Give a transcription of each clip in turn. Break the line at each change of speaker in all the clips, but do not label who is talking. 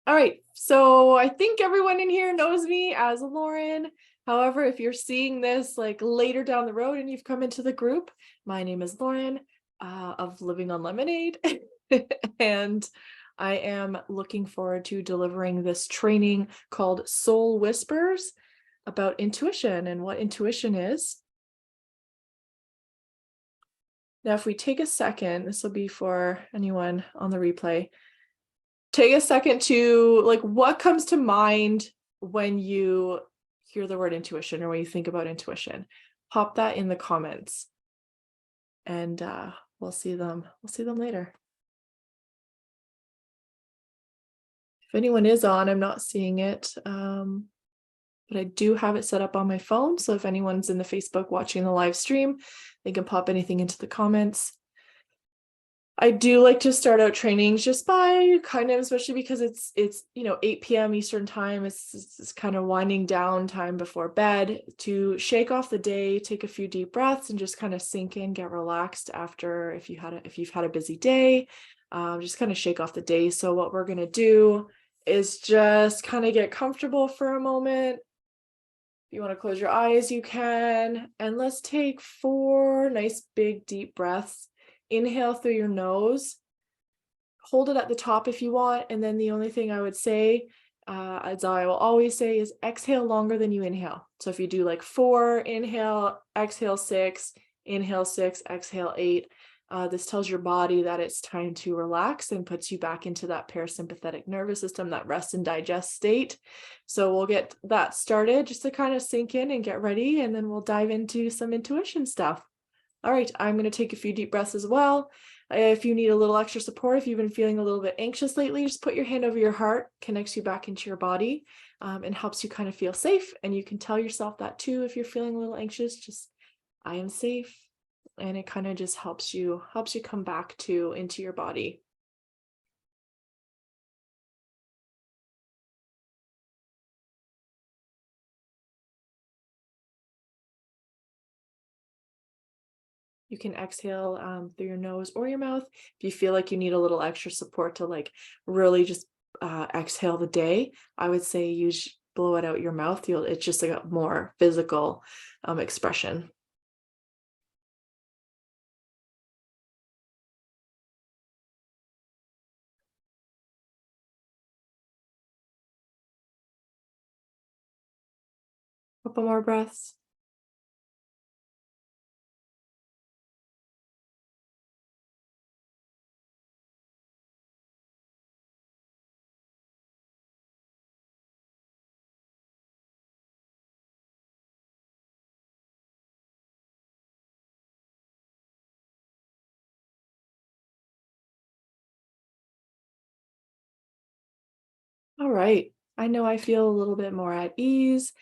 All right, so I think everyone in here knows me as Lauren. However, if you're seeing this like later down the road and you've come into the group, my name is Lauren of Living on Lemonade. And I am looking forward to delivering this training called Soul Whispers about intuition and what intuition is. Now, if we take a second, this will be for anyone on the replay. Take a second to like, what comes to mind when you hear the word intuition or when you think about intuition? Pop that in the comments, and we'll see them later. If anyone is on, I'm not seeing it, but I do have it set up on my phone. So if anyone's in the Facebook watching the live stream, they can pop anything into the comments. I do like to start out trainings just by kind of, especially because it's 8 p.m. Eastern time. It's kind of winding down time before bed, to shake off the day, take a few deep breaths, and just kind of sink in, get relaxed after if you've had a busy day, just kind of shake off the day. So what we're gonna do is just kind of get comfortable for a moment. If you want to close your eyes, you can, and let's take 4 nice big deep breaths. Inhale through your nose, hold it at the top if you want, and then the only thing I would say, as I will always say, is exhale longer than you inhale. So if you do like 4, inhale, exhale 6, inhale 6, exhale 8, this tells your body that it's time to relax and puts you back into that parasympathetic nervous system, that rest and digest state. So we'll get that started just to kind of sink in and get ready, and then we'll dive into some intuition stuff. All right, I'm going to take a few deep breaths as well. If you need a little extra support, if you've been feeling a little bit anxious lately, just put your hand over your heart, connects you back into your body, and helps you kind of feel safe. And you can tell yourself that too if you're feeling a little anxious, just I am safe. And it kind of just helps you come back into your body. You can exhale through your nose or your mouth. If you feel like you need a little extra support to like really just exhale the day, I would say blow it out your mouth. It's just like a more physical expression. Couple more breaths. All right. I know I feel a little bit more at ease,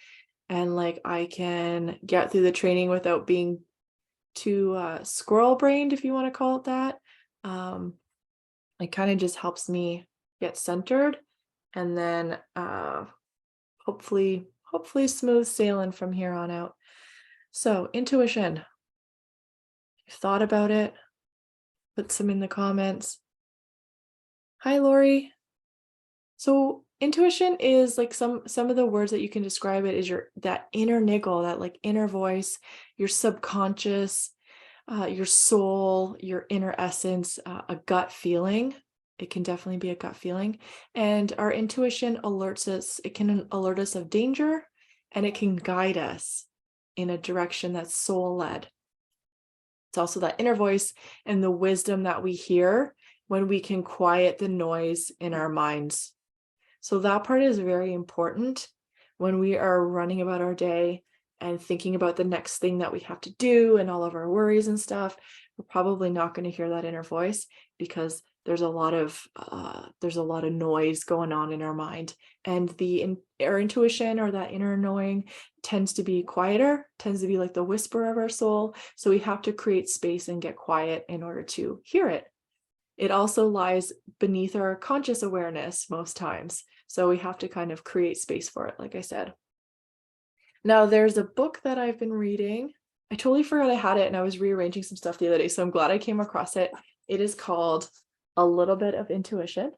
and like I can get through the training without being too squirrel brained, if you want to call it that. It kind of just helps me get centered, and then hopefully smooth sailing from here on out. So intuition, you've thought about it, put some in the comments. Hi, Lori. So intuition is like some of the words that you can describe it is that inner niggle, that like inner voice, your subconscious, your soul, your inner essence, a gut feeling. It can definitely be a gut feeling. And our intuition alerts us, it can alert us of danger, and it can guide us in a direction that's soul led. It's also that inner voice and the wisdom that we hear when we can quiet the noise in our minds. So that part is very important when we are running about our day and thinking about the next thing that we have to do and all of our worries and stuff. We're probably not going to hear that inner voice because there's a lot of noise going on in our mind, and our intuition, or that inner knowing, tends to be quieter, tends to be like the whisper of our soul. So we have to create space and get quiet in order to hear it. It also lies beneath our conscious awareness most times. So we have to kind of create space for it, like I said. Now, there's a book that I've been reading. I totally forgot I had it, and I was rearranging some stuff the other day, so I'm glad I came across it. It is called a little bit of intuition.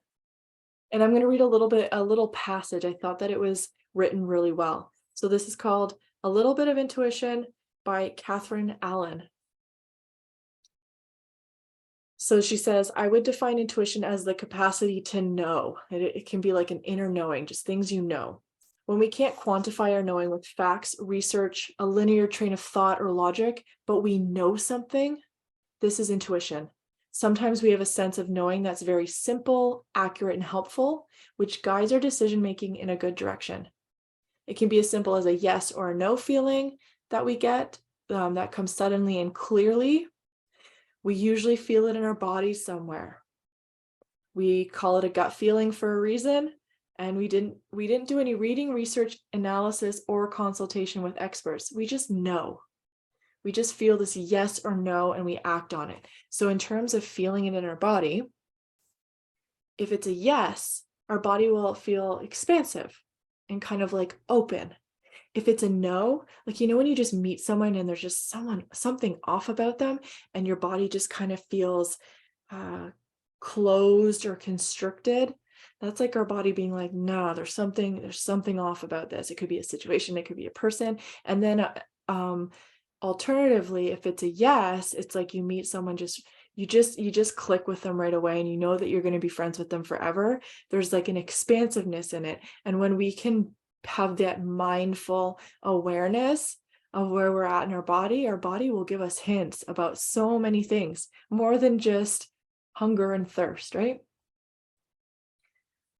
And I'm going to read a little passage. I thought that it was written really well. So this is called A Little Bit of Intuition by Catherine Allen. So she says, I would define intuition as the capacity to know. It can be like an inner knowing, just things you know. When we can't quantify our knowing with facts, research, a linear train of thought, or logic, but we know something, this is intuition. Sometimes we have a sense of knowing that's very simple, accurate, and helpful, which guides our decision-making in a good direction. It can be as simple as a yes or a no feeling that we get that comes suddenly and clearly. We usually feel it in our body somewhere. We call it a gut feeling for a reason, and we didn't do any reading, research, analysis, or consultation with experts. We just know. We just feel this yes or no, and we act on it. So in terms of feeling it in our body, if it's a yes, our body will feel expansive and kind of like open. If it's a no, like, when you just meet someone and there's just something off about them, and your body just kind of feels closed or constricted, that's like our body being like, no, there's something off about this. It could be a situation, it could be a person. And then alternatively, if it's a yes, it's like you meet someone, you just click with them right away, and you know that you're going to be friends with them forever. There's like an expansiveness in it. And when we can have that mindful awareness of where we're at in our body will give us hints about so many things, more than just hunger and thirst, right?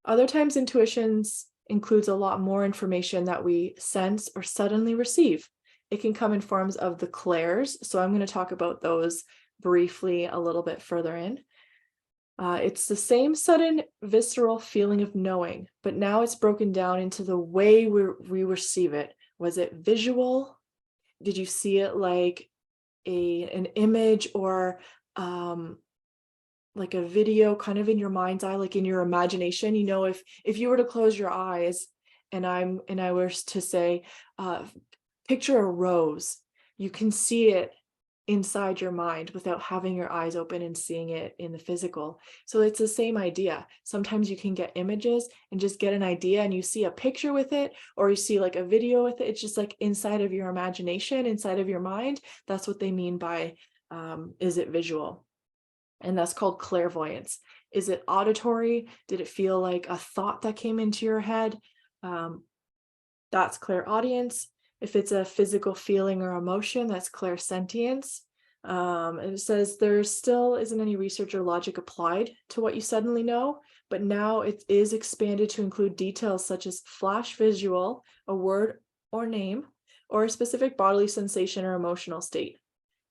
Other times, intuitions includes a lot more information that we sense or suddenly receive. It can come in forms of the clairs. So I'm going to talk about those briefly a little bit further in. It's the same sudden visceral feeling of knowing, but now it's broken down into the way we receive it. Was it visual? Did you see it like an image, or like a video kind of in your mind's eye, like in your imagination? If you were to close your eyes and I was to say, picture a rose, you can see it inside your mind without having your eyes open and seeing it in the physical. So it's the same idea. Sometimes you can get images and just get an idea, and you see a picture with it, or you see like a video with it. It's just like inside of your imagination, inside of your mind. That's what they mean by is it visual? And that's called clairvoyance. Is it auditory? Did it feel like a thought that came into your head? That's clairaudience. If it's a physical feeling or emotion, that's clairsentience. And it says there still isn't any research or logic applied to what you suddenly know, but now it is expanded to include details such as flash visual, a word or name, or a specific bodily sensation or emotional state.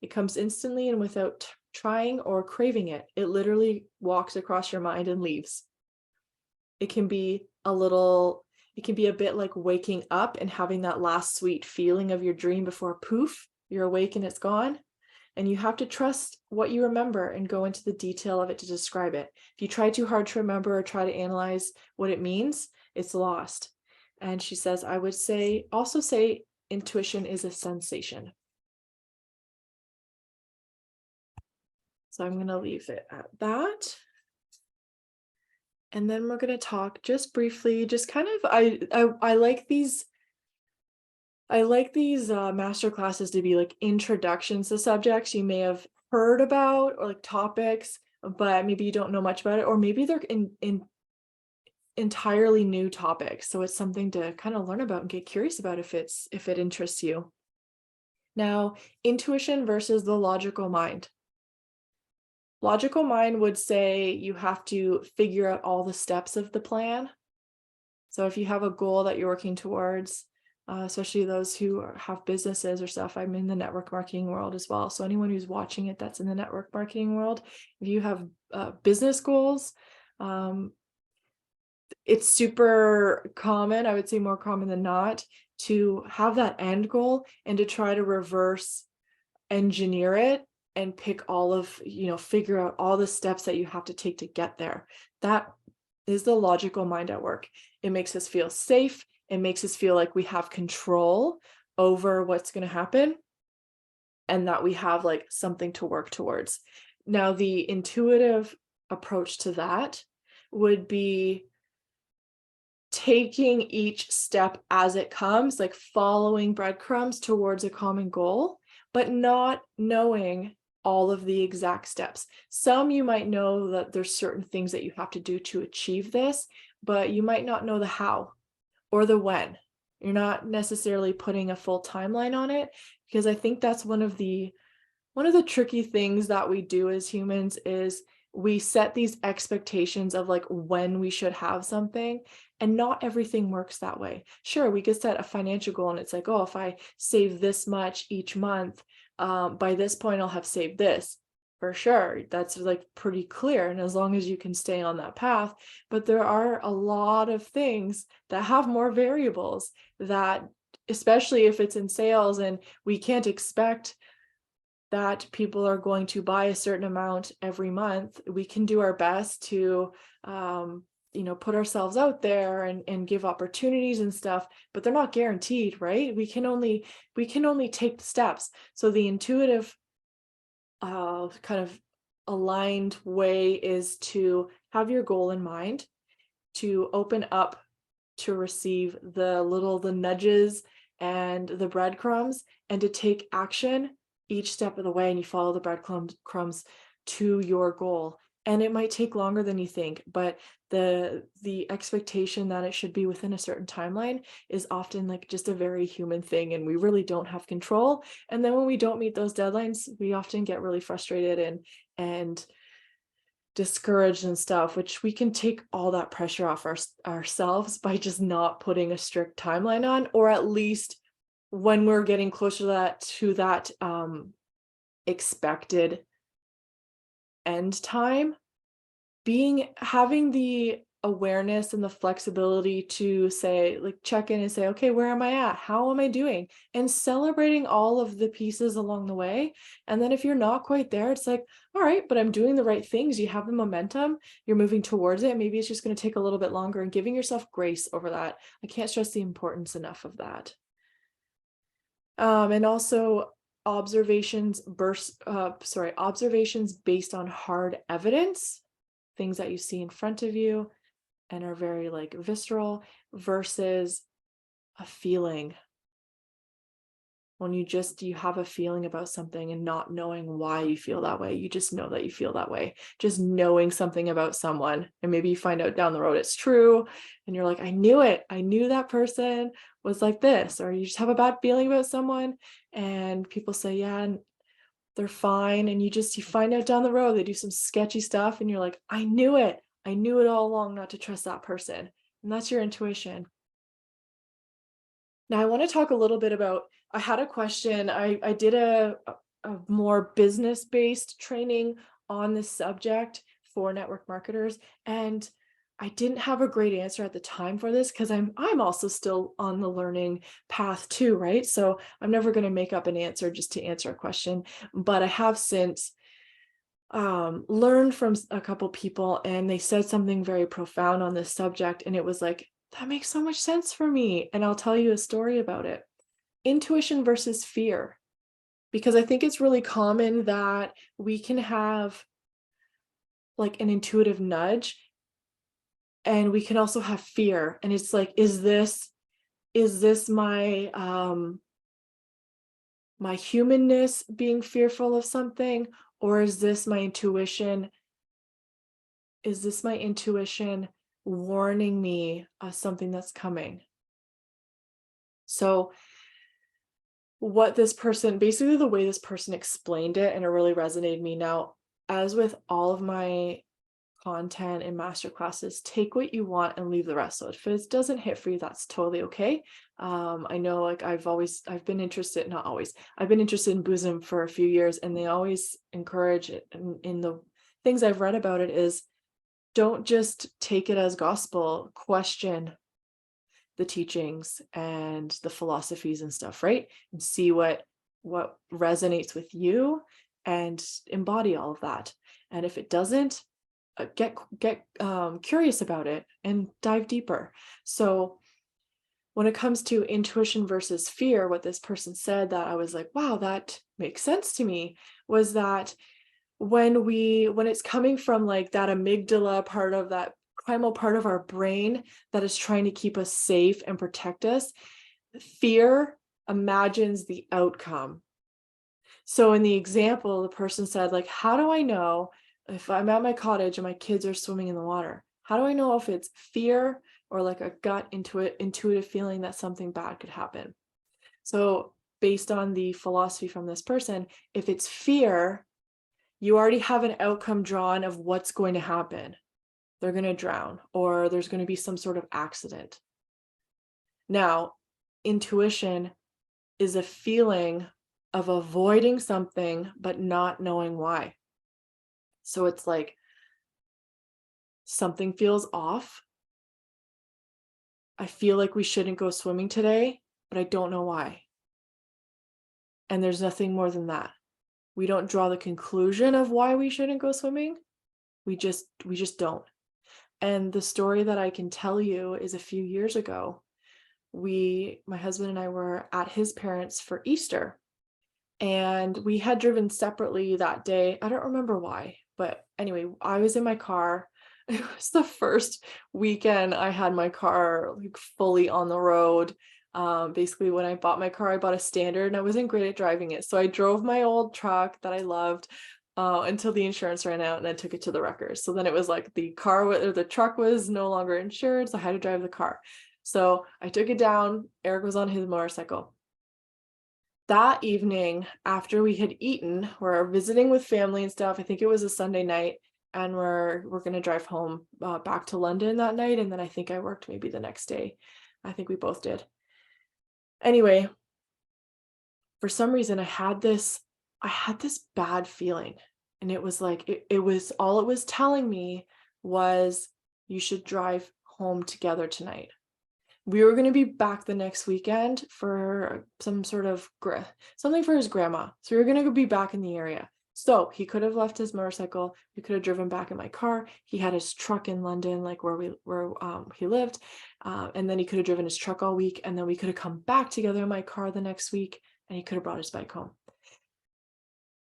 It comes instantly and without trying or craving it. It literally walks across your mind and leaves. It can be a bit like waking up and having that last sweet feeling of your dream before poof, you're awake and it's gone. And you have to trust what you remember and go into the detail of it to describe it. If you try too hard to remember or try to analyze what it means, it's lost. And she says, I would also say intuition is a sensation. So I'm going to leave it at that. And then we're going to talk just briefly, just kind of, I like these master classes to be like introductions to subjects you may have heard about, or like topics, but maybe you don't know much about it, or maybe they're in entirely new topics. So it's something to kind of learn about and get curious about if it interests you. Now, intuition versus the logical mind. Logical mind would say you have to figure out all the steps of the plan. So if you have a goal that you're working towards, especially those who have businesses or stuff, I'm in the network marketing world as well. So anyone who's watching it that's in the network marketing world, if you have business goals, it's super common, I would say more common than not, to have that end goal and to try to reverse engineer it and figure out all the steps that you have to take to get there. That is the logical mind at work. It makes us feel safe. It makes us feel like we have control over what's going to happen, and that we have like something to work towards. Now, the intuitive approach to that would be taking each step as it comes, like following breadcrumbs towards a common goal, but not knowing all of the exact steps. Some you might know that there's certain things that you have to do to achieve this, but you might not know the how or the when. You're not necessarily putting a full timeline on it, because I think that's one of the tricky things that we do as humans is we set these expectations of like when we should have something, and not everything works that way. Sure, we could set a financial goal and it's like, oh, if I save this much each month, by this point I'll have saved this. For sure, that's like pretty clear, and as long as you can stay on that path. But there are a lot of things that have more variables that, especially if it's in sales and we can't expect that people are going to buy a certain amount every month, we can do our best to put ourselves out there and give opportunities and stuff, but they're not guaranteed, right? We can only take the steps. So the intuitive kind of aligned way is to have your goal in mind, to open up to receive the nudges and the breadcrumbs, and to take action each step of the way, and you follow the breadcrumbs to your goal. And it might take longer than you think, but the expectation that it should be within a certain timeline is often like just a very human thing, and we really don't have control. And then when we don't meet those deadlines, we often get really frustrated and discouraged and stuff, which we can take all that pressure off ourselves by just not putting a strict timeline on, or at least when we're getting closer to that expected end time, having the awareness and the flexibility to say, like, check in and say, okay, where am I at? How am I doing? And celebrating all of the pieces along the way. And then if you're not quite there, it's like, all right, but I'm doing the right things. You have the momentum, you're moving towards it. Maybe it's just going to take a little bit longer, and giving yourself grace over that. I can't stress the importance enough of that. And also observations based on hard evidence, things that you see in front of you and are very like visceral, versus a feeling. When you have a feeling about something and not knowing why you feel that way, you just know that you feel that way. Just knowing something about someone, and maybe you find out down the road it's true, and you're like, I knew it. I knew that person was like this. Or you just have a bad feeling about someone and people say, yeah, and they're fine. And you find out down the road they do some sketchy stuff, and you're like, I knew it. I knew it all along not to trust that person. And that's your intuition. Now, I want to talk a little bit about, I had a question. I did a more business-based training on this subject for network marketers, and I didn't have a great answer at the time for this, because I'm also still on the learning path too, right? So I'm never going to make up an answer just to answer a question, but I have since learned from a couple people, and they said something very profound on this subject, and it was like, that makes so much sense for me. And I'll tell you a story about it. Intuition versus fear. Because I think it's really common that we can have like an intuitive nudge, and we can also have fear. And it's like, is this my my humanness being fearful of something, or is this my intuition? Is this my intuition warning me of something that's coming? So basically the way this person explained it, and it really resonated me. Now, as with all of my content and masterclasses, take what you want and leave the rest. So if it doesn't hit for you, that's totally okay. I know, like, I've been interested in Buddhism for a few years, and they always encourage it. And in the things I've read about it is, don't just take it as gospel, question the teachings and the philosophies and stuff, right? And see what resonates with you, and embody all of that. And if it doesn't, get curious about it and dive deeper. So when it comes to intuition versus fear, what this person said that I was like, wow, that makes sense to me, was that when it's coming from like that amygdala part of that primal part of our brain that is trying to keep us safe and protect us, fear imagines the outcome. So in the example, the person said, like, how do I know if I'm at my cottage and my kids are swimming in the water? How do I know if it's fear or like a gut intuitive feeling that something bad could happen? So based on the philosophy from this person, if it's fear, you already have an outcome drawn of what's going to happen. They're going to drown, or there's going to be some sort of accident. Now, intuition is a feeling of avoiding something but not knowing why. So it's like something feels off. I feel like we shouldn't go swimming today, but I don't know why. And there's nothing more than that. We don't draw the conclusion of why we shouldn't go swimming. We just don't. And the story that I can tell you is a few years ago, my husband and I were at his parents' for Easter, and we had driven separately that day. I don't remember why, but anyway, I was in my car. It was the first weekend I had my car like fully on the road. Basically, when I bought my car, I bought a standard and I wasn't great at driving it. So I drove my old truck that I loved until the insurance ran out, and I took it to the wreckers. So then it was like the truck was no longer insured. So I had to drive the car. So I took it down. Eric was on his motorcycle. That evening, after we had eaten, we're visiting with family and stuff. I think it was a Sunday night, and we're gonna drive home back to London that night. And then I think I worked maybe the next day. I think we both did. Anyway, for some reason, I had this bad feeling, and it was like it was all it was telling me was you should drive home together tonight. We were going to be back the next weekend for some sort of something for his grandma. So we were going to be back in the area. So he could have left his motorcycle. We could have driven back in my car. He had his truck in London, like where he lived. And then he could have driven his truck all week. And then we could have come back together in my car the next week, and he could have brought his bike home.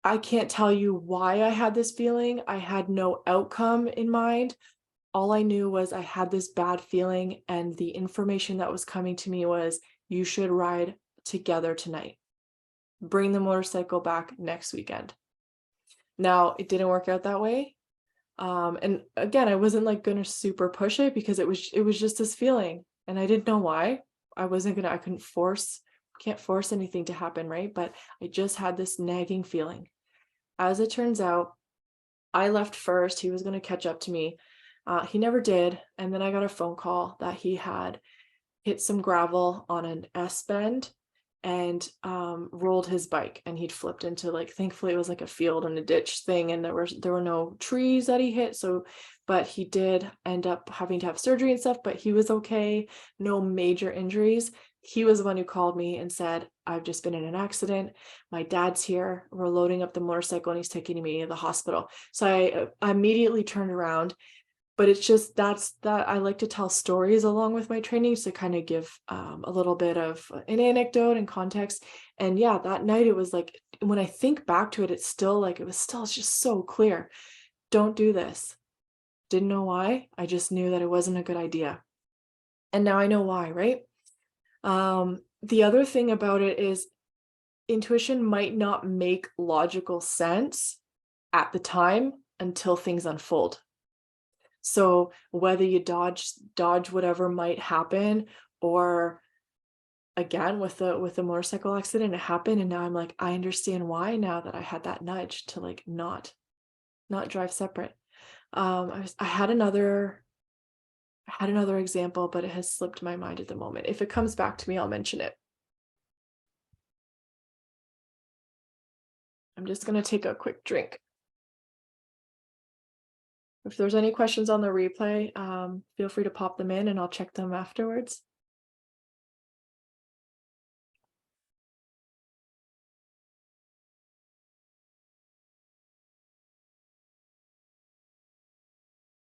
I can't tell you why I had this feeling. I had no outcome in mind. All I knew was I had this bad feeling, and the information that was coming to me was you should ride together tonight. Bring the motorcycle back next weekend. Now, it didn't work out that way. And again, I wasn't like gonna super push it because it was just this feeling, and I didn't know why. I can't force anything to happen, right? But I just had this nagging feeling. As it turns out, I left first. He was going to catch up to me. He never did. And then I got a phone call that he had hit some gravel on an S bend and rolled his bike, and he'd flipped into, like, thankfully it was like a field and a ditch thing, and there were no trees that he hit. So, but he did end up having to have surgery and stuff, but he was okay. No major injuries. He was the one who called me and said, I've just been in an accident. My dad's here. We're loading up the motorcycle and he's taking me to the hospital. So I immediately turned around. But it's just that I like to tell stories along with my trainings to kind of give a little bit of an anecdote and context. And yeah, that night it was like, when I think back to it, it was still just so clear. Don't do this. Didn't know why. I just knew that it wasn't a good idea. And now I know why, right? The other thing about it is intuition might not make logical sense at the time until things unfold. So whether you dodge whatever might happen, or again with the motorcycle accident, it happened, and now I'm like, I understand why now that I had that nudge to like not drive separate. I had another example, but it has slipped my mind at the moment. If it comes back to me, I'll mention it. I'm just going to take a quick drink. If there's any questions on the replay, feel free to pop them in and I'll check them afterwards.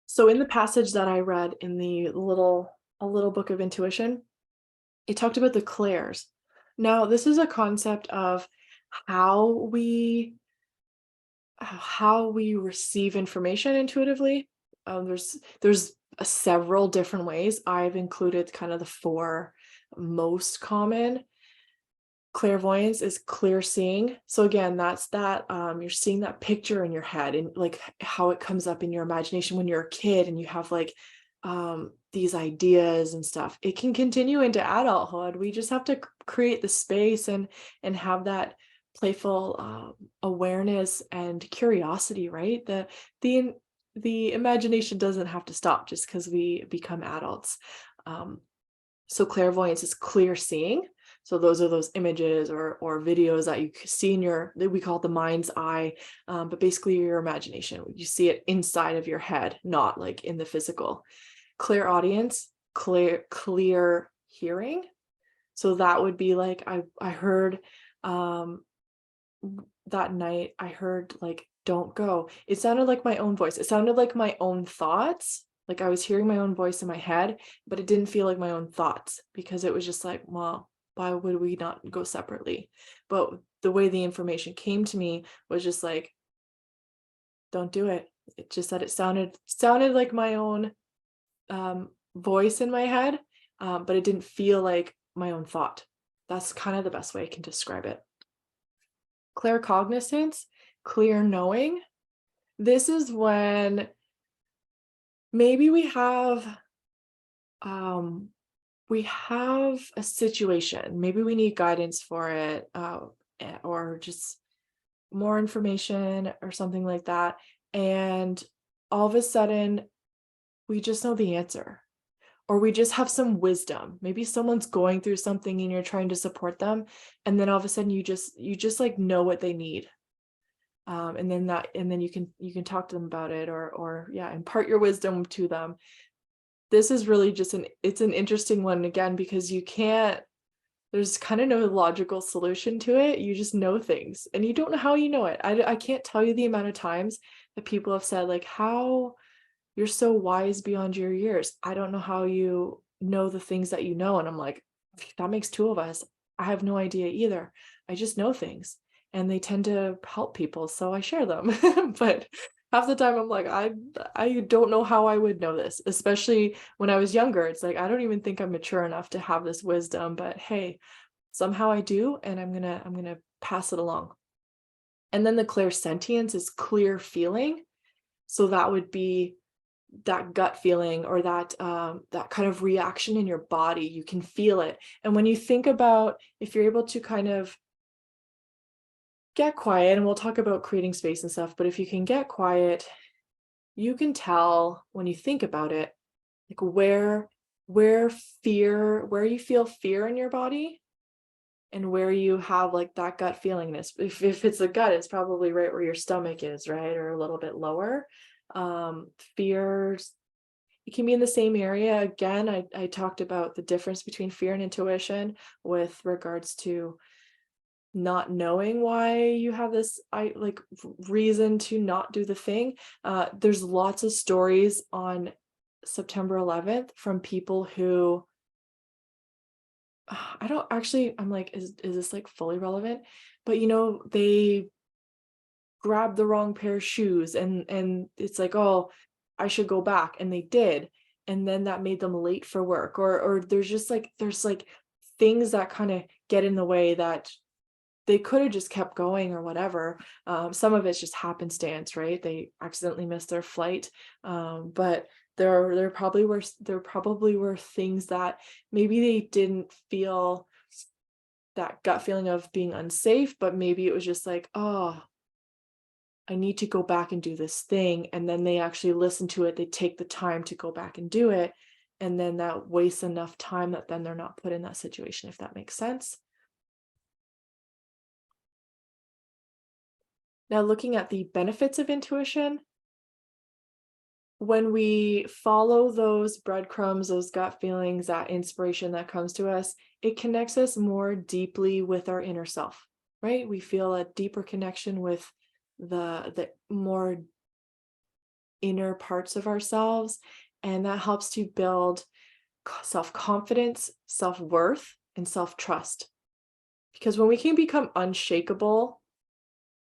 So in the passage that I read in a little book of intuition, it talked about the clairs. Now, this is a concept of how we how we receive information intuitively. There's several different ways. I've included kind of the four most common. Clairvoyance is clear seeing. So again, that's that you're seeing that picture in your head and like how it comes up in your imagination when you're a kid and you have like these ideas and stuff. It can continue into adulthood. We just have to create the space and have that playful awareness and curiosity, right? The the imagination doesn't have to stop just because we become adults. Um, so clairvoyance is clear seeing. So those are those images or videos that you see in your, that we call it the mind's eye, but basically your imagination. You see it inside of your head, not like in the physical. Clear audience, clear hearing. So that would be like I heard um that night I heard like don't go. It sounded like my own voice. It sounded like my own thoughts. Like I was hearing my own voice in my head, but it didn't feel like my own thoughts because it was just like, well, why would we not go separately? But the way the information came to me was just like, don't do it. It just that it sounded like my own voice in my head, but it didn't feel like my own thought. That's kind of the best way I can describe it. Claircognizance, clear knowing. This is when maybe um we have a situation, maybe we need guidance for it, or just more information or something like that, and all of a sudden we just know the answer, or we just have some wisdom. Maybe someone's going through something and you're trying to support them, and then all of a sudden you just like know what they need. And then you can talk to them about it, or yeah, impart your wisdom to them. This is really just it's an interesting one again because you can't, there's kind of no logical solution to it. You just know things and you don't know how you know it. I can't tell you the amount of times that people have said like, how you're so wise beyond your years. I don't know how you know the things that you know. And I'm like, that makes two of us. I have no idea either. I just know things and they tend to help people. So I share them. But half the time I'm like, I don't know how I would know this, especially when I was younger. It's like, I don't even think I'm mature enough to have this wisdom, but hey, somehow I do, and I'm gonna pass it along. And then the clear sentience is clear feeling. So that would be that gut feeling or that kind of reaction in your body. You can feel it. And when you think about, if you're able to kind of get quiet, and we'll talk about creating space and stuff, but if you can get quiet, you can tell when you think about it, like where you feel fear in your body and where you have like that gut feelingness. If it's the gut, it's probably right where your stomach is, right? Or a little bit lower. Fears, it can be in the same area. Again, I talked about the difference between fear and intuition with regards to not knowing why you have this reason to not do the thing. There's lots of stories on September 11th from people who I don't actually, I'm like, is this like fully relevant? But you know, they grabbed the wrong pair of shoes and it's like, oh, I should go back, and they did, and then that made them late for work, or there's like things that kind of get in the way that they could have just kept going or whatever. Some of it's just happenstance, right? They accidentally missed their flight, but there probably were things that maybe they didn't feel that gut feeling of being unsafe, but maybe it was just like, oh, I need to go back and do this thing. And then they actually listen to it. They take the time to go back and do it. And then that wastes enough time that then they're not put in that situation, if that makes sense. Now, looking at the benefits of intuition, when we follow those breadcrumbs, those gut feelings, that inspiration that comes to us, it connects us more deeply with our inner self, right? We feel a deeper connection with the more inner parts of ourselves, and that helps to build self-confidence, self-worth, and self-trust. Because when we can become unshakable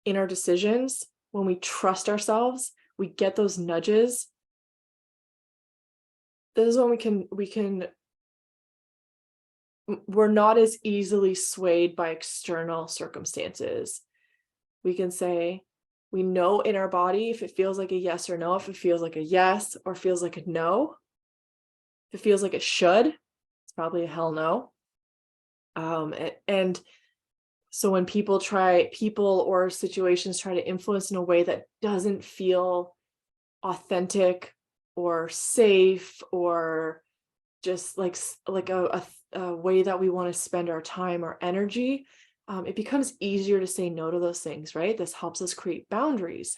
in our decisions, when we trust ourselves, we get those nudges. This is when we're not as easily swayed by external circumstances. We can say, we know in our body if it feels like a yes or no, if it feels like a yes or feels like a no. If it feels like it should, it's probably a hell no. And so when people or situations try to influence in a way that doesn't feel authentic or safe, or just like a way that we want to spend our time or energy, it becomes easier to say no to those things, right? This helps us create boundaries,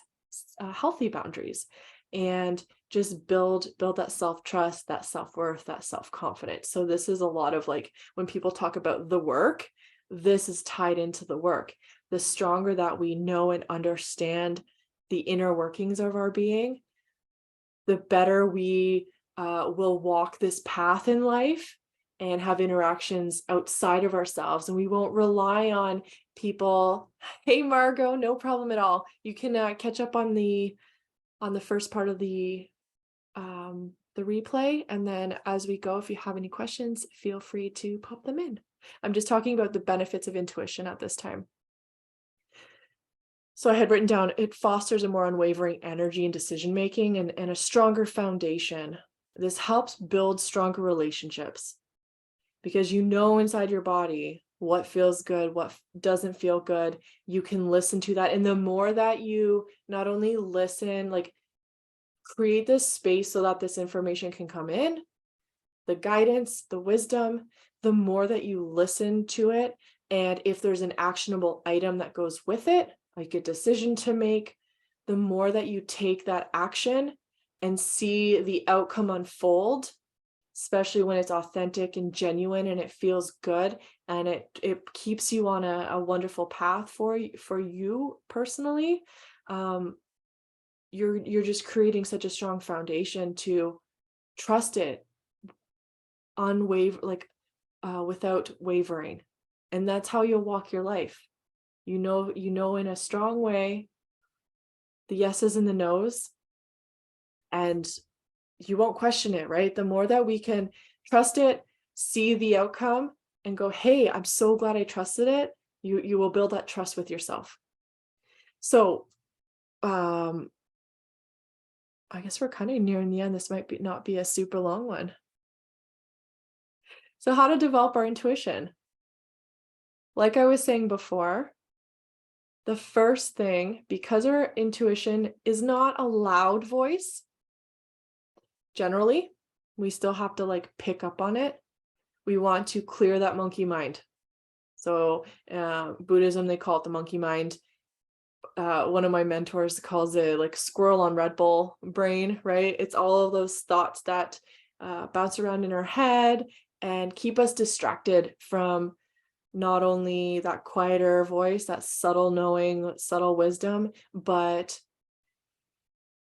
healthy boundaries, and just build that self-trust, that self-worth, that self-confidence. So this is a lot of like when people talk about the work, this is tied into the work. The stronger that we know and understand the inner workings of our being, the better we will walk this path in life and have interactions outside of ourselves. And we won't rely on people. Hey, Margot, no problem at all. You can catch up on the first part of the replay. And then as we go, if you have any questions, feel free to pop them in. I'm just talking about the benefits of intuition at this time. So I had written down, it fosters a more unwavering energy and decision-making and a stronger foundation. This helps build stronger relationships because you know inside your body what feels good, what doesn't feel good. You can listen to that. And the more that you not only listen, like create this space so that this information can come in, the guidance, the wisdom, the more that you listen to it. And if there's an actionable item that goes with it, like a decision to make, the more that you take that action and see the outcome unfold, especially when it's authentic and genuine and it feels good and it keeps you on a wonderful path for you personally, you're just creating such a strong foundation to trust it without wavering. And that's how you'll walk your life. You know in a strong way the yeses and the nos, and you won't question it, right? The more that we can trust it, see the outcome, and go, hey, I'm so glad I trusted it, you will build that trust with yourself. So I guess we're kind of nearing the end. This might not be a super long one. So how to develop our intuition? Like I was saying before, the first thing, because our intuition is not a loud voice, generally, we still have to like pick up on it. We want to clear that monkey mind. So Buddhism, they call it the monkey mind. One of my mentors calls it like squirrel on Red Bull brain, right? It's all of those thoughts that bounce around in our head and keep us distracted from not only that quieter voice, that subtle knowing, subtle wisdom, but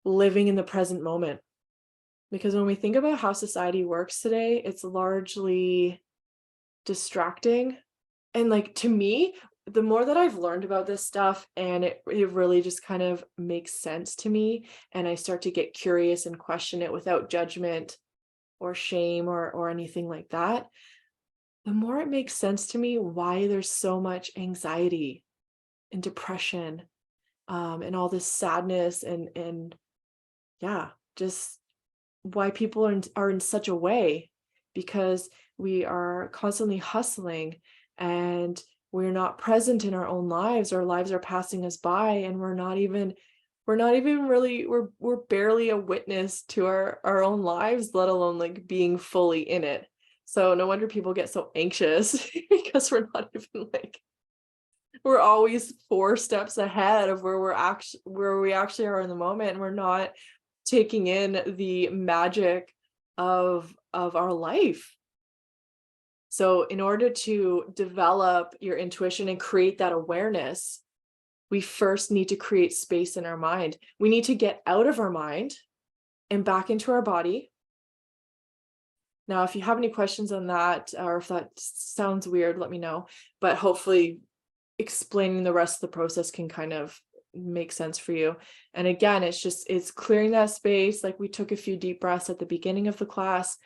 living in the present moment. Because when we think about how society works today, it's largely distracting. And like, to me, the more that I've learned about this stuff, and it really just kind of makes sense to me, and I start to get curious and question it without judgment or shame or anything like that, the more it makes sense to me why there's so much anxiety and depression, and all this sadness and yeah, just why people are in such a way, because we are constantly hustling and we're not present in our own lives. Our lives are passing us by and we're not even really, we're barely a witness to our own lives, let alone like being fully in it. So no wonder people get so anxious because we're not even like, we're always 4 steps ahead of where we actually are in the moment, and we're not taking in the magic of our life. So in order to develop your intuition and create that awareness, we first need to create space in our mind. We need to get out of our mind and back into our body. Now, if you have any questions on that, or if that sounds weird, let me know. But hopefully explaining the rest of the process can kind of makes sense for you. And again, it's clearing that space. Like we took a few deep breaths at the beginning of the class.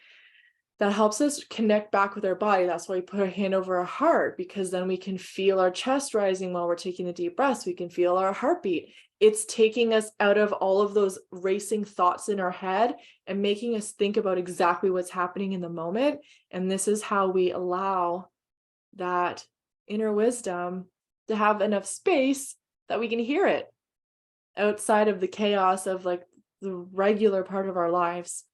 That helps us connect back with our body. That's why we put our hand over our heart, because then we can feel our chest rising while we're taking the deep breaths. We can feel our heartbeat. It's taking us out of all of those racing thoughts in our head and making us think about exactly what's happening in the moment. And this is how we allow that inner wisdom to have enough space that we can hear it outside of the chaos of like the regular part of our lives.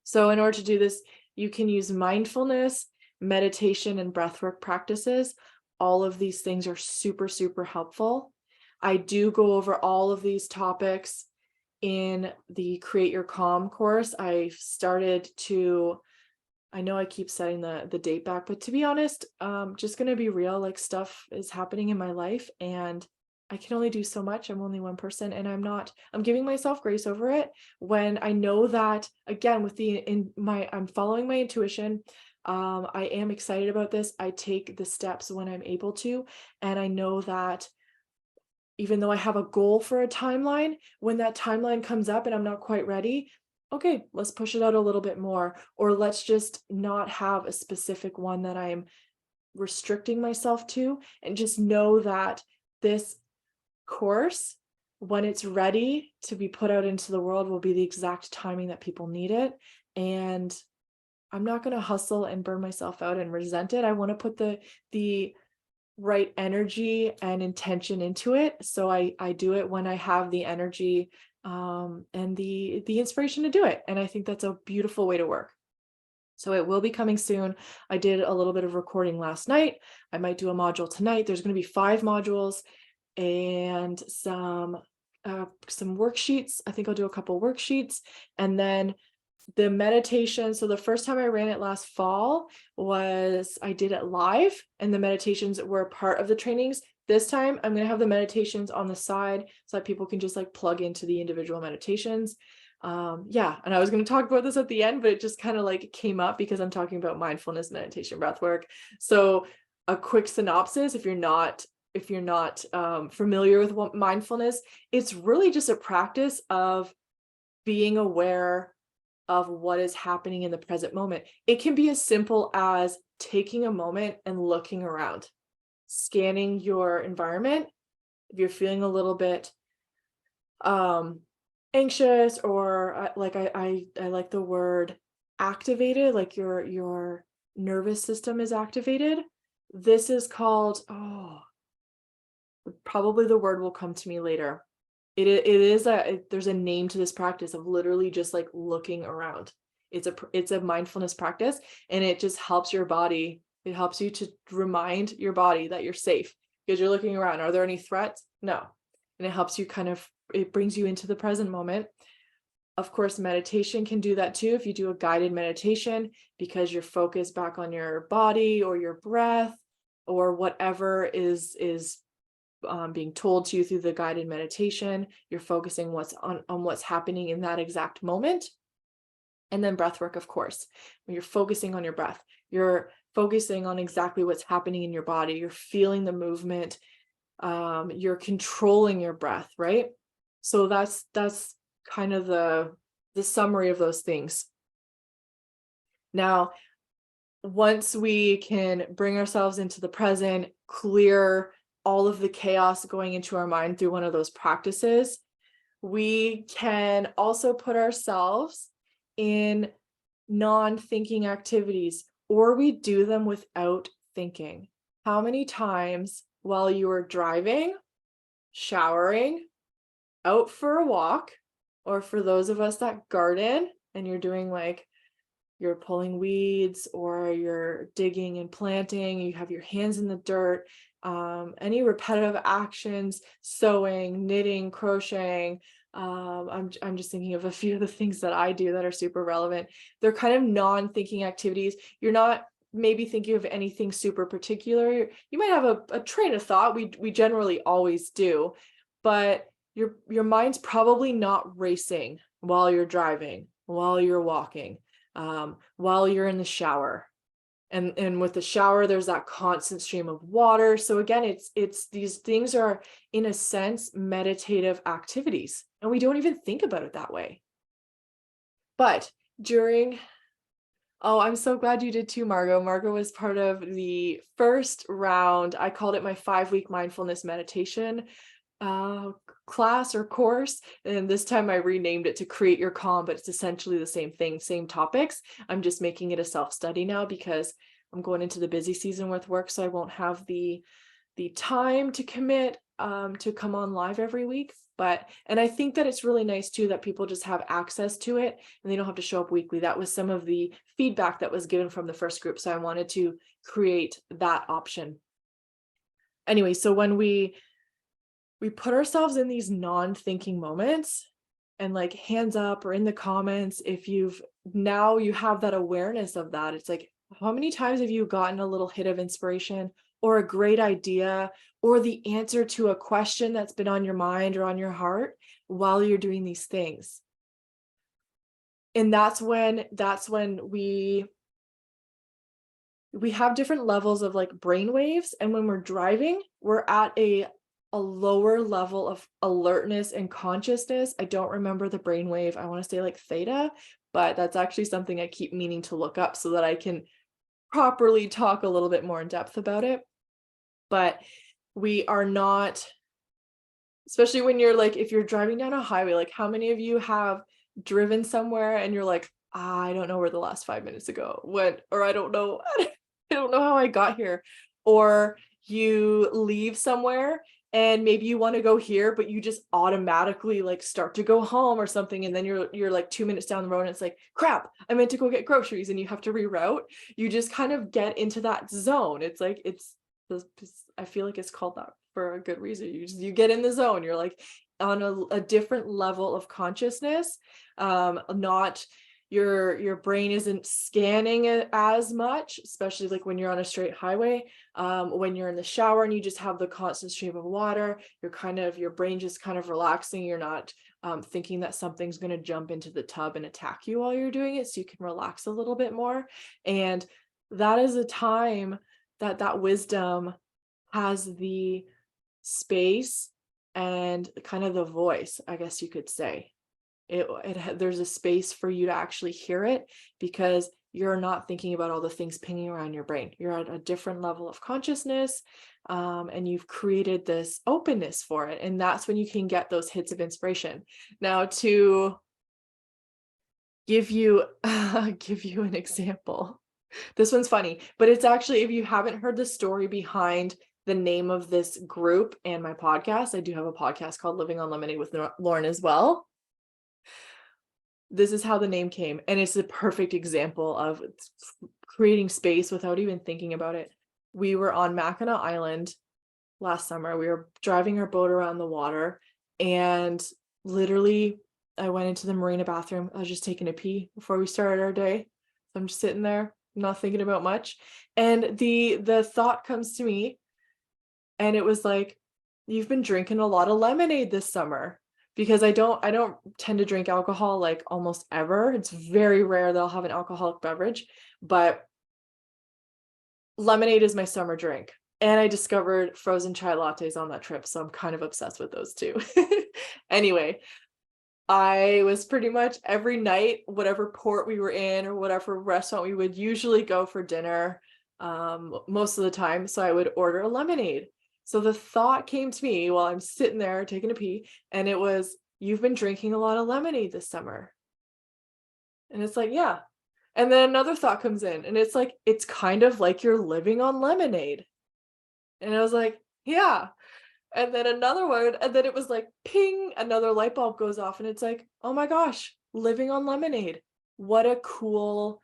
So in order to do this, you can use mindfulness, meditation, and breathwork practices. All of these things are super, super helpful. I do go over all of these topics in the Create Your Calm course. I know I keep setting the date back, but to be honest, just going to be real, like stuff is happening in my life and I can only do so much. I'm only one person and I'm giving myself grace over it when I know that, again, I'm following my intuition. I am excited about this. I take the steps when I'm able to, and I know that even though I have a goal for a timeline, when that timeline comes up and I'm not quite ready, okay, let's push it out a little bit more, or let's just not have a specific one that I'm restricting myself to, and just know that this course, when it's ready to be put out into the world, will be the exact timing that people need it. And I'm not going to hustle and burn myself out and resent it. I want to put the right energy and intention into it. So I do it when I have the energy and the inspiration to do it. And I think that's a beautiful way to work. So it will be coming soon. I did a little bit of recording last night. I might do a module tonight. There's going to be 5 modules and some worksheets. I think I'll do a couple worksheets, and then the meditation. So the first time I ran it last fall I did it live, and the meditations were part of the trainings. This time I'm going to have the meditations on the side so that people can just like plug into the individual meditations. And I was going to talk about this at the end, but it just kind of like came up because I'm talking about mindfulness, meditation, breath work. So a quick synopsis, if you're not familiar with what mindfulness, it's really just a practice of being aware of what is happening in the present moment. It can be as simple as taking a moment and looking around, scanning your environment. If you're feeling a little bit anxious, or I like the word activated, like your nervous system is activated. This is called, probably the word will come to me later. There's a name to this practice of literally just like looking around. It's a mindfulness practice, and it just helps your body. It helps you to remind your body that you're safe because you're looking around. Are there any threats? No. And it helps you it brings you into the present moment. Of course, meditation can do that too. If you do a guided meditation, because you're focused back on your body or your breath or whatever is being told to you through the guided meditation, you're focusing on what's happening in that exact moment. And then breath work, of course, when you're focusing on your breath, you're focusing on exactly what's happening in your body. You're feeling the movement. You're controlling your breath, right? So that's kind of the summary of those things. Now, once we can bring ourselves into the present, clear all of the chaos going into our mind through one of those practices, we can also put ourselves in non-thinking activities, or we do them without thinking. How many times while you are driving, showering, out for a walk, or for those of us that garden and you're doing you're pulling weeds or you're digging and planting, you have your hands in the dirt, any repetitive actions, sewing, knitting, crocheting. I'm just thinking of a few of the things that I do that are super relevant. They're kind of non-thinking activities. You're not maybe thinking of anything super particular. You might have a train of thought. We generally always do, but your mind's probably not racing while you're driving, while you're walking, while you're in the shower. And with the shower, there's that constant stream of water. So again, it's these things are, in a sense, meditative activities, and we don't even think about it that way. But during Oh, I'm so glad you did too, Margot. Margot was part of the first round. I called it my 5-week mindfulness meditation uh, class or course. And this time I renamed it to Create Your Calm, but it's essentially the same thing, same topics. I'm just making it a self-study now because I'm going into the busy season with work, so I won't have the time to commit to come on live every week. And I think that it's really nice too that people just have access to it and they don't have to show up weekly. That was some of the feedback that was given from the first group, so I wanted to create that option. Anyway, so when we put ourselves in these non-thinking moments, and like hands up or in the comments if you have that awareness of that. It's like, how many times have you gotten a little hit of inspiration or a great idea or the answer to a question that's been on your mind or on your heart while you're doing these things? And that's when we have different levels of like brain waves, and when we're driving, we're at a lower level of alertness and consciousness. I don't remember the brainwave. I want to say like theta, but that's actually something I keep meaning to look up so that I can properly talk a little bit more in depth about it. But we are not, especially when you're like, if you're driving down a highway, like how many of you have driven somewhere and you're like, I don't know where the last 5 minutes ago went, or I don't know, I don't know how I got here. Or you leave somewhere and maybe you want to go here, but you just automatically like start to go home or something. And then you're like 2 minutes down the road and it's like, crap, I meant to go get groceries, and you have to reroute. You just kind of get into that zone. It's like, I feel like it's called that for a good reason. You get in the zone. You're like on a different level of consciousness. Not your brain isn't scanning it as much, especially like when you're on a straight highway. When you're in the shower and you just have the constant stream of water, your brain just kind of relaxing. You're not thinking that something's going to jump into the tub and attack you while you're doing it, so you can relax a little bit more. And that is a time that wisdom has the space and kind of the voice, I guess you could say. There's a space for you to actually hear it because you're not thinking about all the things pinging around your brain. You're at a different level of consciousness, and you've created this openness for it. And that's when you can get those hits of inspiration. Now, to give you an example, this one's funny, but it's actually, if you haven't heard the story behind the name of this group and my podcast, I do have a podcast called Living on Lemonade with Lauren as well. This is how the name came, and it's a perfect example of creating space without even thinking about it. We were on Mackinac Island last summer. We were driving our boat around the water, and literally I went into the marina bathroom. I was just taking a pee before we started our day. So I'm just sitting there, not thinking about much. And the thought comes to me, and it was like, you've been drinking a lot of lemonade this summer. Because I don't tend to drink alcohol like almost ever. It's very rare that I'll have an alcoholic beverage, but lemonade is my summer drink. And I discovered frozen chai lattes on that trip, so I'm kind of obsessed with those too. Anyway, I was pretty much every night, whatever port we were in or whatever restaurant we would usually go for dinner, most of the time, so I would order a lemonade. So the thought came to me while I'm sitting there taking a pee, and it was, you've been drinking a lot of lemonade this summer. And it's like, yeah. And then another thought comes in, and it's like, it's kind of like you're living on lemonade. And I was like, yeah. And then another one, and then it was like, ping, another light bulb goes off, and it's like, oh my gosh, living on lemonade. What a cool,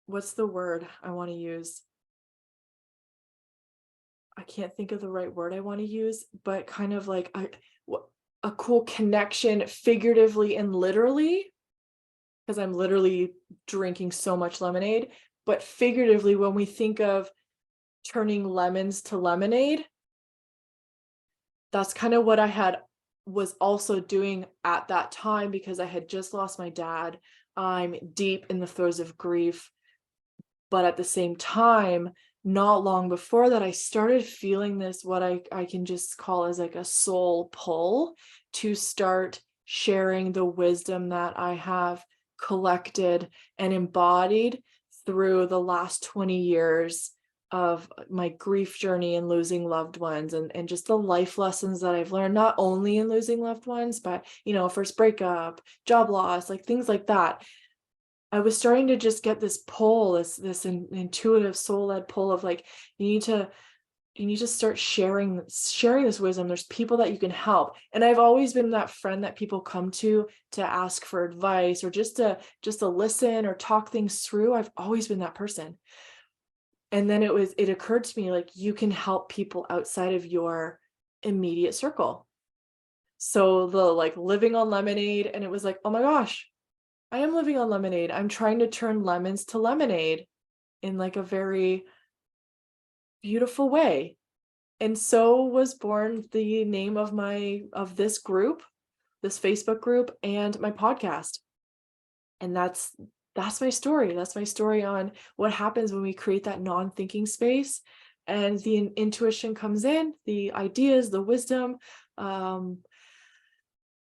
what's the word I want to use? I can't think of the right word I want to use, but kind of like a cool connection figuratively and literally, because I'm literally drinking so much lemonade, but figuratively, when we think of turning lemons to lemonade, that's kind of what I was also doing at that time, because I had just lost my dad. I'm deep in the throes of grief. But at the same time, not long before that, I started feeling this, what I can just call as like a soul pull to start sharing the wisdom that I have collected and embodied through the last 20 years of my grief journey and losing loved ones, and just the life lessons that I've learned, not only in losing loved ones, but, first breakup, job loss, like things like that. I was starting to just get this pull, this intuitive soul-led pull of like, you need to start sharing this wisdom. There's people that you can help. And I've always been that friend that people come to ask for advice, or just to listen or talk things through. I've always been that person. And then it occurred to me, like, you can help people outside of your immediate circle. So the like living on lemonade, and it was like, oh my gosh, I am living on lemonade. I'm trying to turn lemons to lemonade in like a very beautiful way. And so was born the name of this group, this Facebook group, and my podcast. And that's my story. That's my story on what happens when we create that non-thinking space, and the intuition comes in, the ideas, the wisdom, um,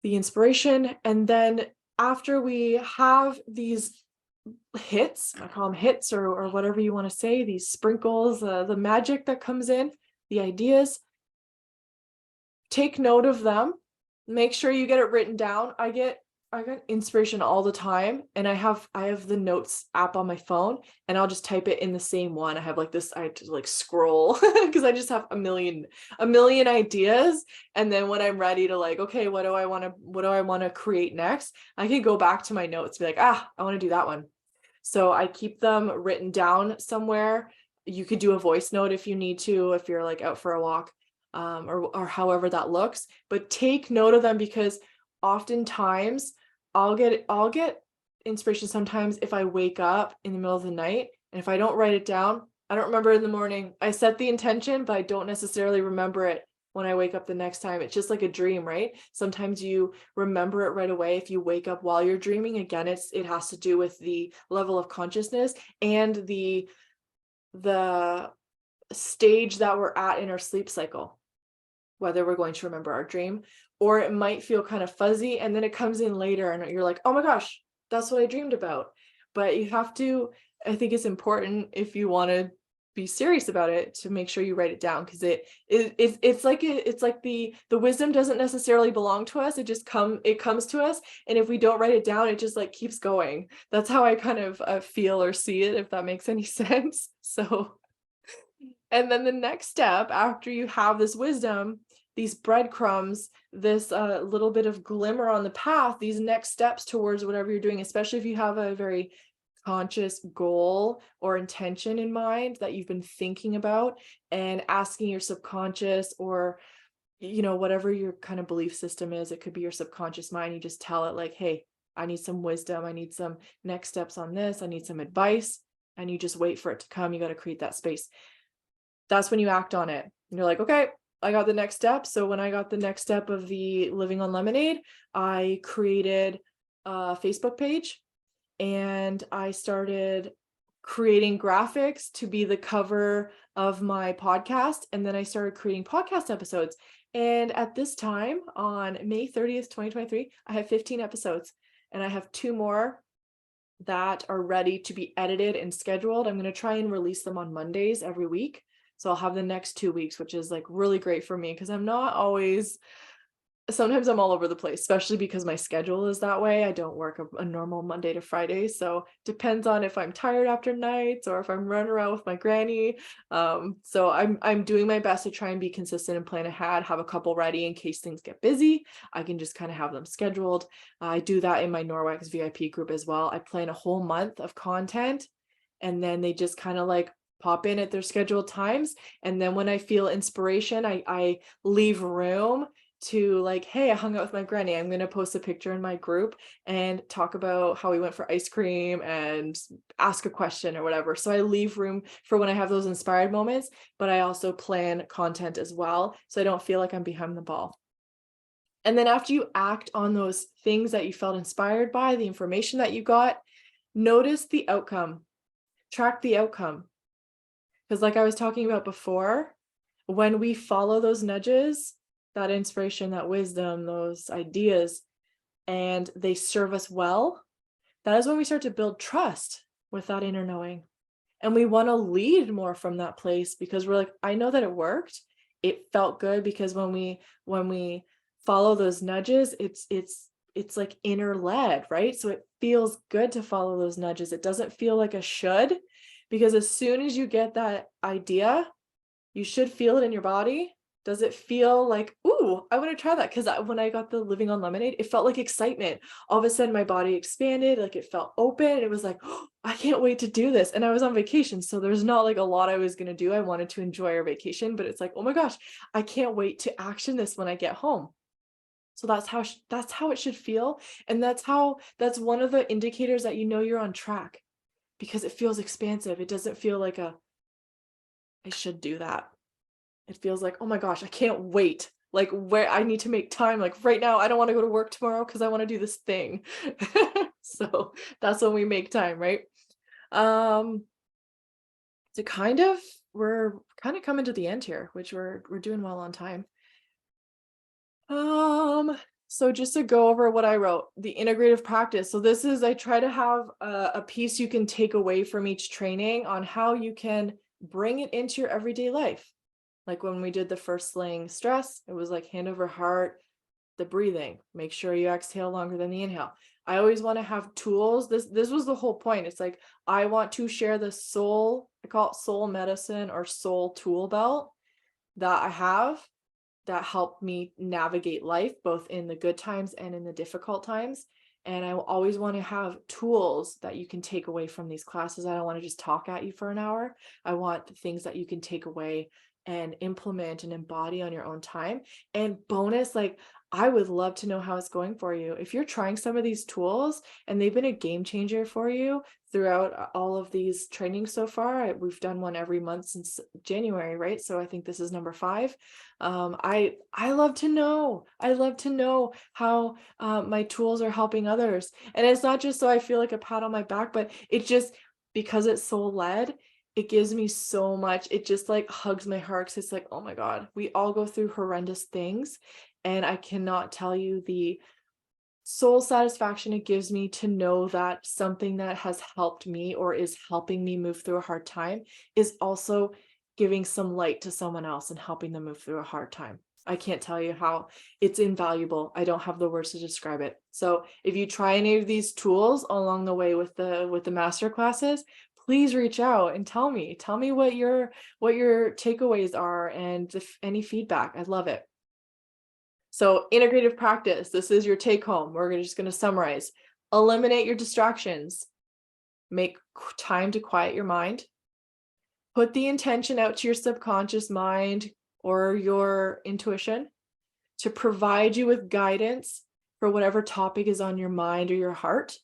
the inspiration. And then after we have these hits, I call them hits, or whatever you want to say, these sprinkles, the magic that comes in, the ideas, take note of them, make sure you get it written down. I get inspiration all the time, and I have the notes app on my phone, and I'll just type it in the same one. I have like this, I have to like scroll because I just have a million ideas. And then when I'm ready to like, okay, what do I want to create next, I can go back to my notes, be like, I want to do that one. So I keep them written down somewhere. You could do a voice note if you need to, if you're like out for a walk, or however that looks. But take note of them, because oftentimes I'll get inspiration sometimes if I wake up in the middle of the night, and if I don't write it down, I don't remember it in the morning. I set the intention, but I don't necessarily remember it when I wake up the next time. It's just like a dream, right? Sometimes you remember it right away if you wake up while you're dreaming. Again, it has to do with the level of consciousness and the stage that we're at in our sleep cycle, whether we're going to remember our dream, or it might feel kind of fuzzy and then it comes in later and you're like, oh my gosh, that's what I dreamed about. But you have to, I think it's important, if you want to be serious about it, to make sure you write it down, because it's like the wisdom doesn't necessarily belong to us. It comes to us, and if we don't write it down, it just like keeps going. That's how I kind of feel or see it, if that makes any sense. So, and then the next step after you have this wisdom, these breadcrumbs, this little bit of glimmer on the path, these next steps towards whatever you're doing, especially if you have a very conscious goal or intention in mind that you've been thinking about, and asking your subconscious, or whatever your kind of belief system is, it could be your subconscious mind. You just tell it like, hey, I need some wisdom, I need some next steps on this, I need some advice, and you just wait for it to come. You got to create that space. That's when you act on it. And you're like, okay, I got the next step. So when I got the next step of the Living on Lemonade, I created a Facebook page, and I started creating graphics to be the cover of my podcast. And then I started creating podcast episodes. And at this time, on May 30th, 2023, I have 15 episodes, and I have 2 more that are ready to be edited and scheduled. I'm going to try and release them on Mondays every week. So I'll have the next 2 weeks, which is like really great for me, because sometimes I'm all over the place, especially because my schedule is that way. I don't work a normal Monday to Friday. So depends on if I'm tired after nights or if I'm running around with my granny. So I'm doing my best to try and be consistent and plan ahead, have a couple ready in case things get busy. I can just kind of have them scheduled. I do that in my Norwex VIP group as well. I plan a whole month of content, and then they just kind of like pop in at their scheduled times. And then when I feel inspiration, I leave room to like, hey, I hung out with my granny, I'm going to post a picture in my group and talk about how we went for ice cream and ask a question or whatever. So I leave room for when I have those inspired moments, but I also plan content as well, so I don't feel like I'm behind the ball. And then after you act on those things that you felt inspired by, the information that you got, notice the outcome. track the outcome. Because like I was talking about before, when we follow those nudges, that inspiration, that wisdom, those ideas, and they serve us well, that is when we start to build trust with that inner knowing. And we want to lead more from that place because we're like, I know that it worked. It felt good because when we follow those nudges, it's like inner led, right? So it feels good to follow those nudges. It doesn't feel like a should, because as soon as you get that idea, you should feel it in your body. Does it feel like, ooh, I want to try that? Because when I got the Living on Lemonade, it felt like excitement. All of a sudden, my body expanded, like it felt open. It was like, oh, I can't wait to do this. And I was on vacation. So there's not like a lot I was going to do. I wanted to enjoy our vacation, but it's like, oh my gosh, I can't wait to action this when I get home. So that's how it should feel. And that's one of the indicators that you know you're on track, because it feels expansive. It doesn't feel like I should do that. It feels like, oh my gosh, I can't wait. Like, where I need to make time. Like right now, I don't want to go to work tomorrow because I want to do this thing. So that's when we make time, right? Um, to kind of we're kind of coming to the end here, which we're doing well on time. So just to go over what I wrote, the integrative practice. So this is, I try to have a piece you can take away from each training on how you can bring it into your everyday life. Like when we did the first slaying stress, it was like hand over heart, the breathing, make sure you exhale longer than the inhale. I always want to have tools. This was the whole point. It's like, I want to share the soul, I call it soul medicine or soul tool belt that I have that help me navigate life, both in the good times and in the difficult times. And I always want to have tools that you can take away from these classes. I don't want to just talk at you for an hour. I want things that you can take away and implement and embody on your own time. And bonus, like, I would love to know how it's going for you. If you're trying some of these tools and they've been a game changer for you throughout all of these trainings so far, we've done one every month since January, right? So I think this is number 5. I love to know. I love to know how my tools are helping others. And it's not just so I feel like a pat on my back, but it just, because it's soul led, it gives me so much. It just like hugs my heart, because it's like, oh my God, we all go through horrendous things. And I cannot tell you the soul satisfaction it gives me to know that something that has helped me or is helping me move through a hard time is also giving some light to someone else and helping them move through a hard time. I can't tell you how it's invaluable. I don't have the words to describe it. So if you try any of these tools along the way with the master classes, please reach out and tell me what your takeaways are, and if any feedback. I love it. So integrative practice, this is your take home. We're just going to summarize. Eliminate your distractions. Make time to quiet your mind. Put the intention out to your subconscious mind or your intuition to provide you with guidance for whatever topic is on your mind or your heart.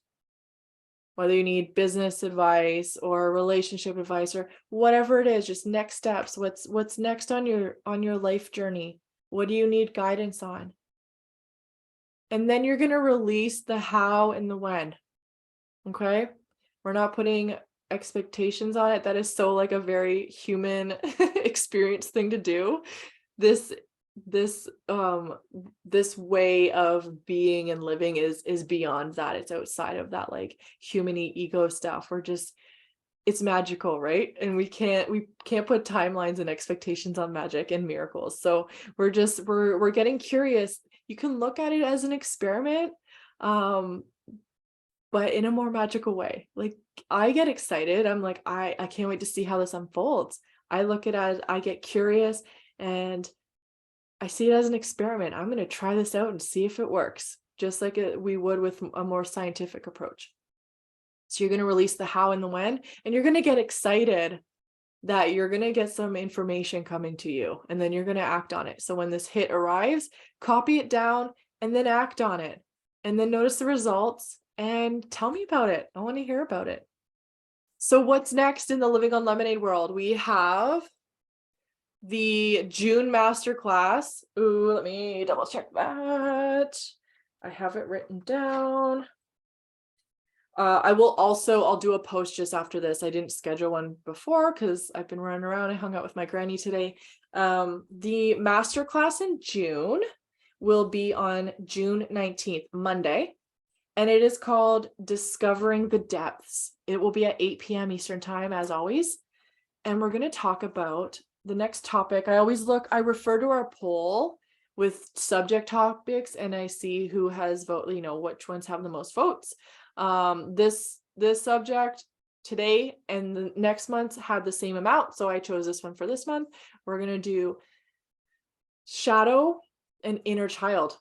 Whether you need business advice or relationship advice or whatever it is, just next steps. What's next on your life journey? What do you need guidance on? And then you're going to release the how and the when. Okay? We're not putting expectations on it. That is so like a very human experience thing to do. This way of being and living is beyond that. It's outside of that like human-y ego stuff. It's magical, right? And we can't put timelines and expectations on magic and miracles. So we're getting curious. You can look at it as an experiment, but in a more magical way. Like, I get excited. I'm like, I can't wait to see how this unfolds. I look at it as, I get curious, and I see it as an experiment. I'm going to try this out and see if it works, just like we would with a more scientific approach. So you're going to release the how and the when, and you're going to get excited that you're going to get some information coming to you, and then you're going to act on it. So when this hit arrives, copy it down and then act on it, and then notice the results and tell me about it. I want to hear about it. So what's next in the Living on Lemonade world? We have the June Masterclass. Ooh, let me double check that. I have it written down. I'll do a post just after this. I didn't schedule one before because I've been running around. I hung out with my granny today. The masterclass in June will be on June 19th, Monday, and it is called Discovering the Depths. It will be at 8 p.m. Eastern time, as always. And we're going to talk about the next topic. I refer to our poll with subject topics, and I see who has voted, which ones have the most votes. This subject today and the next month had the same amount, so I chose this one for this month. We're going to do shadow and inner child.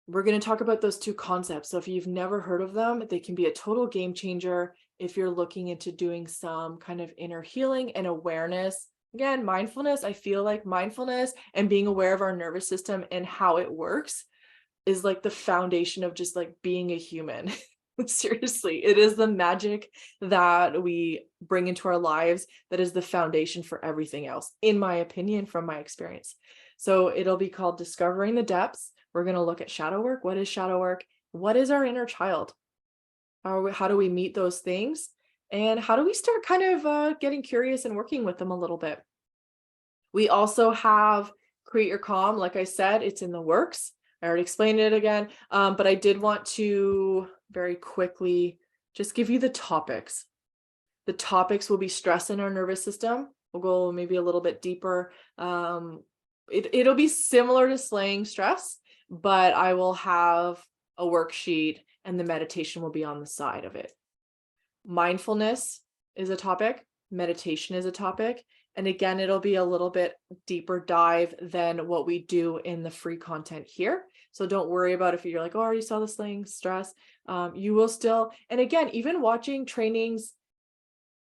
We're going to talk about those two concepts. So if you've never heard of them, they can be a total game changer if you're looking into doing some kind of inner healing and awareness. Again, mindfulness, I feel like mindfulness and being aware of our nervous system and how it works is like the foundation of just like being a human. Seriously, it is the magic that we bring into our lives that is the foundation for everything else, in my opinion, from my experience. So it'll be called Discovering the Depths. We're going to look at shadow work. What is shadow work? What is our inner child? How do we meet those things? And how do we start kind of getting curious and working with them a little bit? We also have Create Your Calm. Like I said, it's in the works. I already explained it again, but I did want to very quickly just give you the topics. The topics will be stress in our nervous system. We'll go maybe a little bit deeper. It'll be similar to slaying stress, but I will have a worksheet and the meditation will be on the side of it. Mindfulness is a topic. Meditation is a topic. And again, it'll be a little bit deeper dive than what we do in the free content here. So don't worry about if you're like, oh, I already saw the slaying stress. You will still, and again, even watching trainings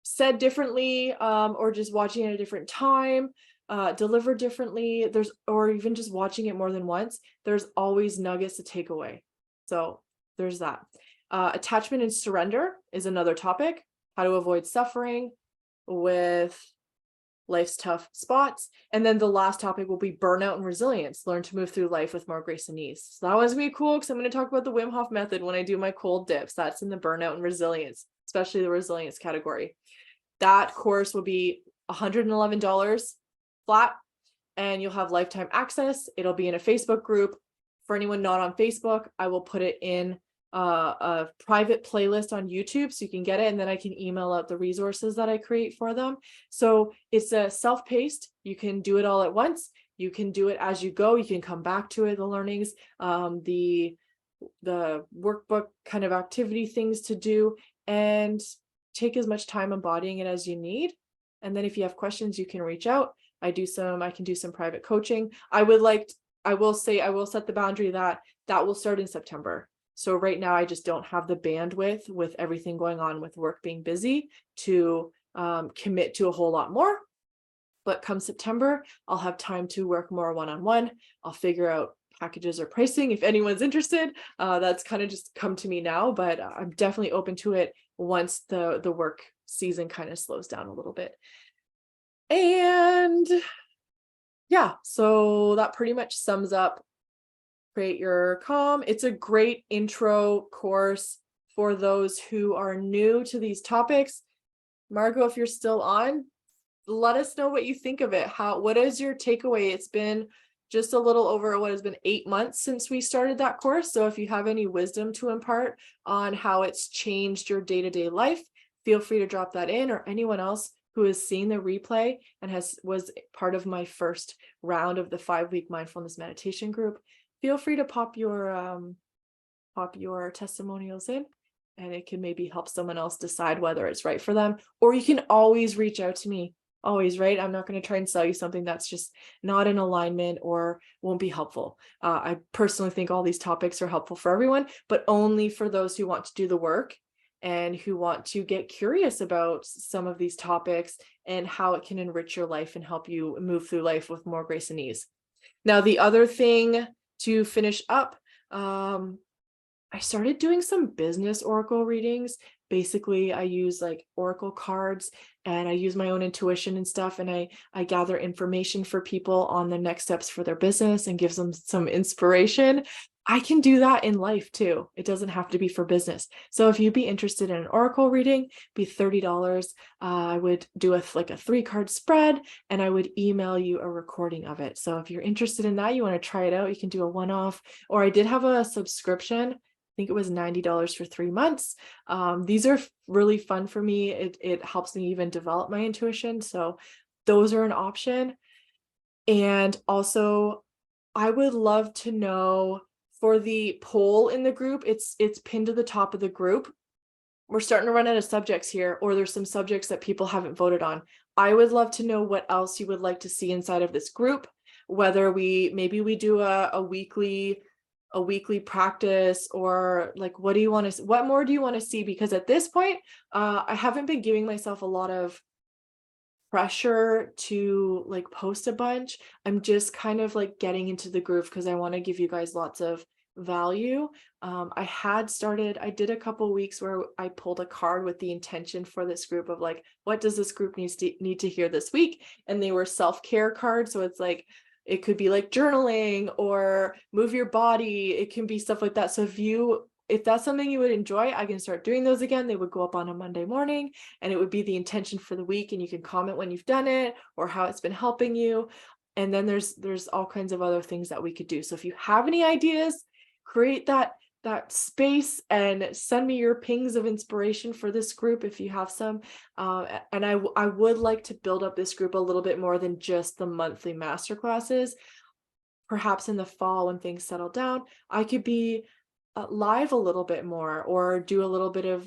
said differently, or just watching at a different time, delivered differently, or even just watching it more than once, there's always nuggets to take away. So there's that. Attachment and surrender is another topic. How to avoid suffering with life's tough spots. And then the last topic will be burnout and resilience. Learn to move through life with more grace and ease. So that one's gonna be cool because I'm going to talk about the Wim Hof method when I do my cold dips. That's in the burnout and resilience, especially the resilience category. That course will be $111 flat, and you'll have lifetime access. It'll be in a Facebook group. For anyone not on Facebook, I will put it in a private playlist on YouTube so you can get it, and then I can email out the resources that I create for them. So it's a self-paced. You can do it all at once. You can do it as you go. You can come back to it, the learnings, the workbook kind of activity things to do, and take as much time embodying it as you need. And then if you have questions, you can reach out. I can do some private coaching. I will set the boundary that will start in September. So right now I just don't have the bandwidth with everything going on with work being busy to commit to a whole lot more. But come September, I'll have time to work more one-on-one. I'll figure out packages or pricing if anyone's interested. That's kind of just come to me now, but I'm definitely open to it once the work season kind of slows down a little bit. And yeah, so that pretty much sums up Create Your Calm. It's a great intro course for those who are new to these topics. Margot, if you're still on, let us know what you think of it. What is your takeaway? It's been just a little over what has been 8 months since we started that course. So if you have any wisdom to impart on how it's changed your day-to-day life, feel free to drop that in, or anyone else who has seen the replay and was part of my first round of the 5-week mindfulness meditation group. Feel free to pop your testimonials in, and it can maybe help someone else decide whether it's right for them. Or you can always reach out to me. Always, right? I'm not going to try and sell you something that's just not in alignment or won't be helpful. I personally think all these topics are helpful for everyone, but only for those who want to do the work and who want to get curious about some of these topics and how it can enrich your life and help you move through life with more grace and ease. Now, the other thing to finish up, I started doing some business oracle readings. Basically, I use like oracle cards and I use my own intuition and stuff. And I gather information for people on the next steps for their business and gives them some inspiration. I can do that in life too. It doesn't have to be for business. So if you'd be interested in an oracle reading, be $30. I would do like a 3-card spread, and I would email you a recording of it. So if you're interested in that, you want to try it out, you can do a one-off. Or I did have a subscription. I think it was $90 for 3 months. These are really fun for me. It helps me even develop my intuition. So those are an option. And also, I would love to know, for the poll in the group, it's pinned to the top of the group. We're starting to run out of subjects here, or there's some subjects that people haven't voted on. I would love to know what else you would like to see inside of this group, whether maybe we do a weekly practice, or like, what more do you want to see? Because at this point, I haven't been giving myself a lot of pressure to like post a bunch. I'm just kind of like getting into the groove because I want to give you guys lots of value. I did a couple weeks where I pulled a card with the intention for this group of like, what does this group need to hear this week? And they were self-care cards. So it's like, it could be like journaling or move your body. It can be stuff like that. So if that's something you would enjoy, I can start doing those again. They would go up on a Monday morning, and it would be the intention for the week, and you can comment when you've done it or how it's been helping you. And then there's all kinds of other things that we could do. So if you have any ideas, create that space and send me your pings of inspiration for this group if you have some. And I would like to build up this group a little bit more than just the monthly masterclasses. Perhaps in the fall, when things settle down, I could be live a little bit more, or do a little bit of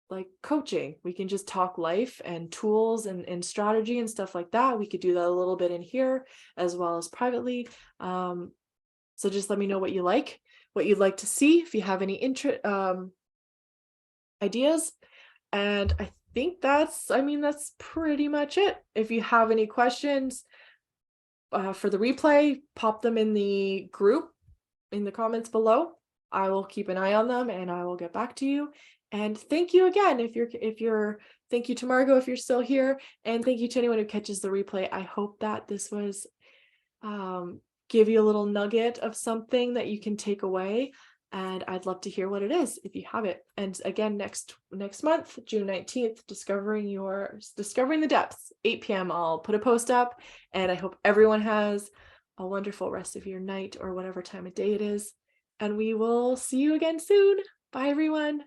like coaching. We can just talk life and tools and strategy and stuff like that. We could do that a little bit in here as well as privately. So just let me know what you'd like to see, if you have any ideas. And I think that's pretty much it. If you have any questions for the replay, pop them in the group in the comments below. I will keep an eye on them and I will get back to you. And thank you again thank you to Margot if you're still here, and thank you to anyone who catches the replay. I hope that this was give you a little nugget of something that you can take away, and I'd love to hear what it is if you have it. And again, next month, June 19th, discovering the depths, 8 p.m. I'll put a post up, and I hope everyone has a wonderful rest of your night or whatever time of day it is. And we will see you again soon. Bye, everyone.